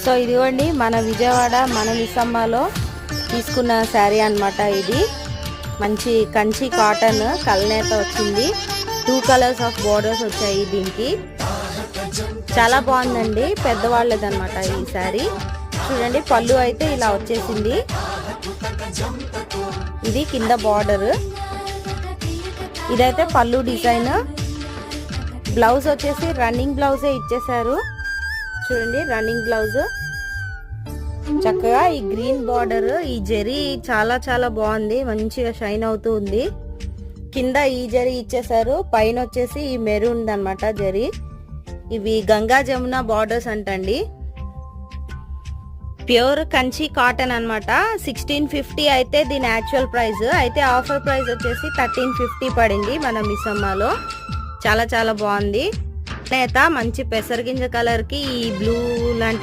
So ఇదిగోండి మన విజయవాడ మన మిస్సమ్మలో తీసుకున్న శారీ అన్నమాట. ఇది మంచి కంచి కాటన్ కల్నేత వచ్చింది. 2 కలర్స్ ఆఫ్ బోర్డర్స్ వచ్చాయి దీనికి. చాలా బాగుందండి, పెద్దవాళ్ళది అనమాట ఈ శారీ. చూడండి పళ్ళు అయితే ఇలా వచ్చేసింది. ఇది కింద బార్డర్. ఇదైతే పళ్ళు డిజైన్. బ్లౌజ్ వచ్చేసి రన్నింగ్ బ్లౌజే ఇచ్చేసారు. చూడండి రన్నింగ్ బ్లౌజ్. చక్కగా ఈ గ్రీన్ బార్డర్, ఈ జరీ చాలా చాలా బాగుంది, మంచిగా షైన్ అవుతూ ఉంది. కింద ఈ జరీ ఇచ్చేసారు, పైన వచ్చేసి ఈ మెరూన్ అన్నమాట జరీ. ఇవి గంగా జమున బార్డర్స్ అంటండి. ప్యూర్ కంచి కాటన్ అన్నమాట. 1650 అయితే దీని యాక్చువల్ ప్రైస్, అయితే ఆఫర్ ప్రైస్ వచ్చేసి 1350 పడింది మన మిస్సమ్మలో. చాలా చాలా బాగుంది. నేత మంచి పెసరగింజ కలర్ కి ఈ బ్లూ లాంటి